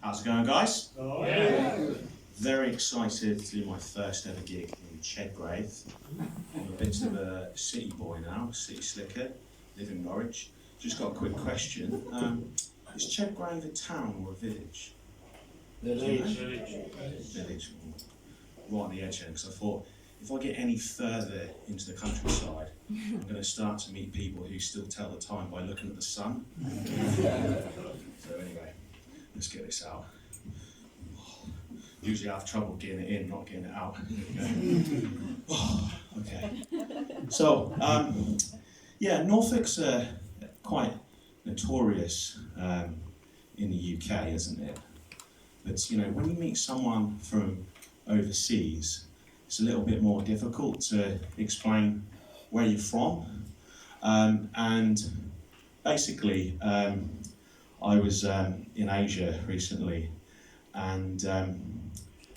How's it going, guys? Oh, yeah. Very excited to do my first ever gig in Chedgrave. I'm a bit of a city boy now, city slicker, live in Norwich. Just got a quick question. Is Chedgrave a town or a village? Village. Village. Right on the edge then, because I thought if I get any further into the countryside, I'm going to start to meet people who still tell the time by looking at the sun. So anyway, let's get this out. Usually I have trouble getting it in, not getting it out. Okay. So, Norfolk's quite notorious in the UK, isn't it? But, when you meet someone from overseas, it's a little bit more difficult to explain where you're from. And basically, I was in Asia recently, and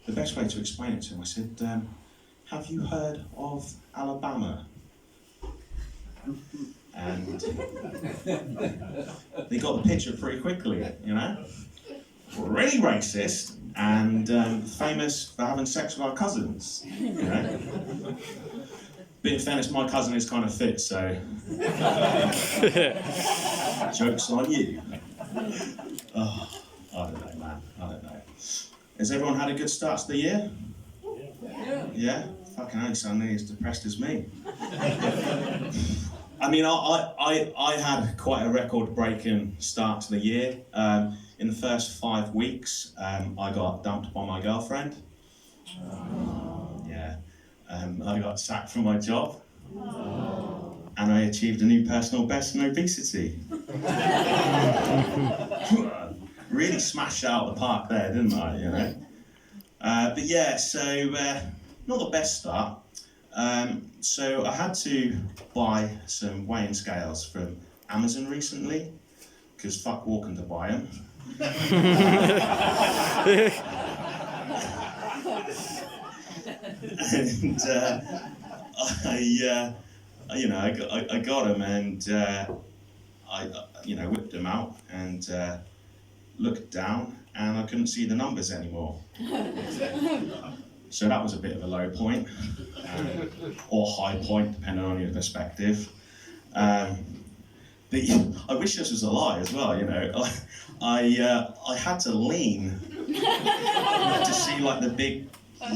the best way to explain it to him, I said, have you heard of Alabama? And they got the picture pretty quickly, really racist and famous for having sex with our cousins, But in fairness, my cousin is kind of fit, so joke's on you. Oh, I don't know, man. I don't know. Has everyone had a good start to the year? Yeah? Fucking hell, you sound nearly as depressed as me. I mean, I had quite a record-breaking start to the year. In the first 5 weeks, I got dumped by my girlfriend. Yeah. I got sacked from my job. And I achieved a new personal best in obesity. Really smashed out the park there, didn't I, But yeah, so not the best start. So I had to buy some weighing scales from Amazon recently, because fuck walking to buy them. And I got them, and I whipped them out and looked down, and I couldn't see the numbers anymore. So that was a bit of a low point, or high point, depending on your perspective. But I wish this was a lie as well. I had to lean to see like the big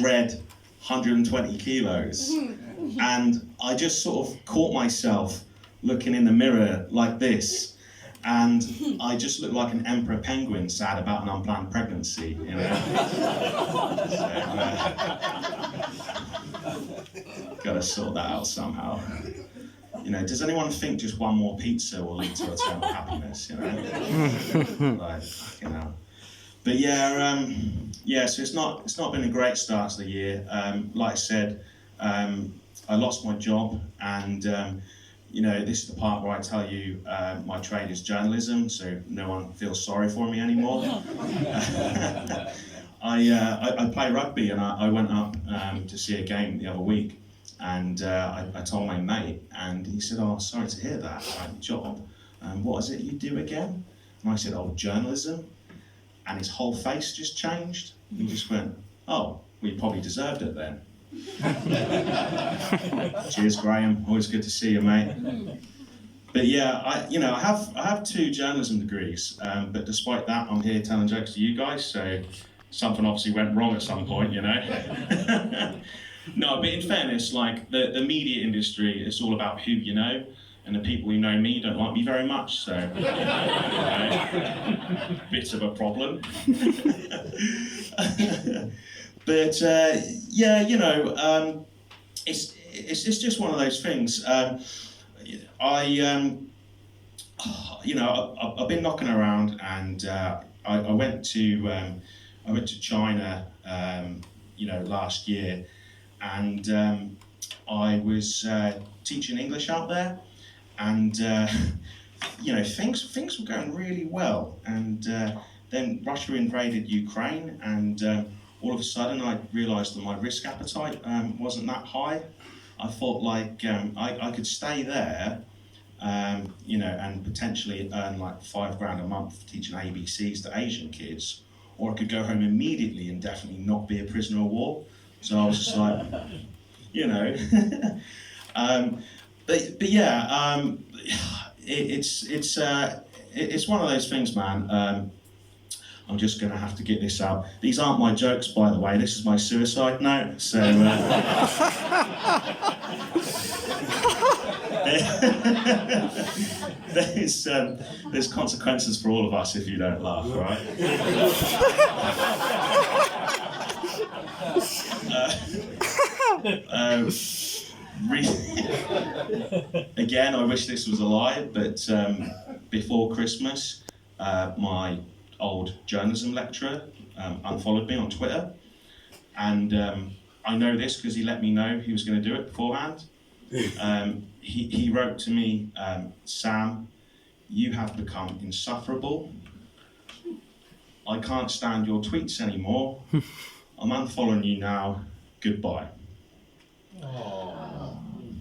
red 120 kilos, and I just sort of caught myself looking in the mirror like this. And I just looked like an emperor penguin sad about an unplanned pregnancy, So, gotta sort that out somehow. Does anyone think just one more pizza will lead to eternal happiness, Like, But so it's not been a great start to the year. Like I said, I lost my job, and this is the part where I tell you my trade is journalism, so no one feels sorry for me anymore. I play rugby, and I went up to see a game the other week, and I told my mate, and he said, "Oh, sorry to hear that about your job. What is it you do again?" And I said, "Oh, journalism." And his whole face just changed. He just went, "Oh, we probably deserved it then." Cheers, Graham. Always good to see you, mate. But yeah, I have 2 journalism degrees, but despite that, I'm here telling jokes to you guys. So something obviously went wrong at some point, No, but in fairness, like the media industry, it's all about who you know, and the people who know me don't like me very much. So bit of a problem. But it's just one of those things. I've been knocking around, and I went to China, last year, and I was teaching English out there, and things were going really well, and then Russia invaded Ukraine, and all of a sudden I realised that my risk appetite wasn't that high. I thought I could stay there, and potentially earn like £5 grand a month teaching ABCs to Asian kids, or I could go home immediately and definitely not be a prisoner of war. So I was just like, you know. But yeah, it's one of those things, man. I'm just going to have to get this out. These aren't my jokes, by the way. This is my suicide note. So there's consequences for all of us if you don't laugh, right? Again, I wish this was a lie, but before Christmas, my old journalism lecturer unfollowed me on Twitter, and I know this because he let me know he was going to do it beforehand. He wrote to me, Sam, you have become insufferable. I can't stand your tweets anymore. I'm unfollowing you now. Goodbye. Aww.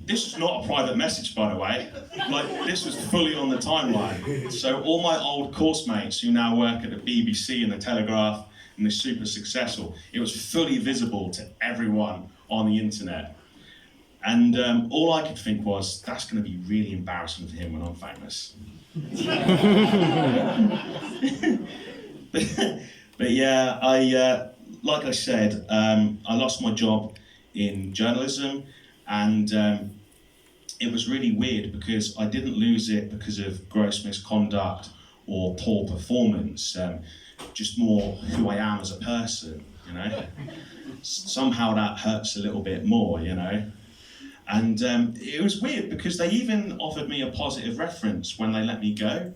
This is not a private message, by the way. Like, this was fully on the timeline. So all my old course mates who now work at the BBC and the Telegraph and they're super successful, it was fully visible to everyone on the internet. And all I could think was, that's going to be really embarrassing for him when I'm famous. But yeah, like I said, I lost my job in journalism, and it was really weird because I didn't lose it because of gross misconduct or poor performance, just more who I am as a person, you know. Somehow that hurts a little bit more, you know. And it was weird because they even offered me a positive reference when they let me go.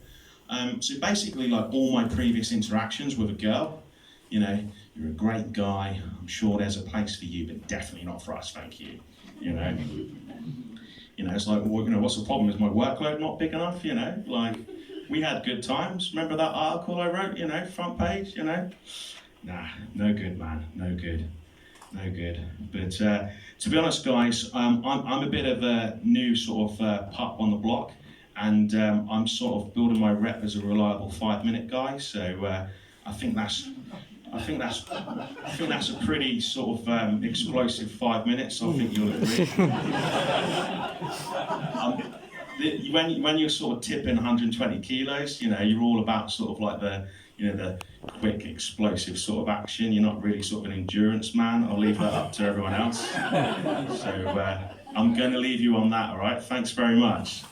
So basically, like all my previous interactions with a girl, you know, you're a great guy, I'm sure there's a place for you, but definitely not for us, thank you, you know. You know, it's like, well, you know, what's the problem? Is my workload not big enough, you know? Like, we had good times. Remember that article I wrote, you know, front page, you know? Nah, no good, man, no good. No good. But to be honest, guys, I'm a bit of a new sort of pup on the block, and I'm sort of building my rep as a reliable 5-minute guy. So I think that's a pretty sort of explosive 5 minutes. I think you'll agree. When you're sort of tipping 120 kilos, you know, you're all about sort of like the quick, explosive sort of action. You're not really sort of an endurance man. I'll leave that up to everyone else. So I'm going to leave you on that, all right? Thanks very much.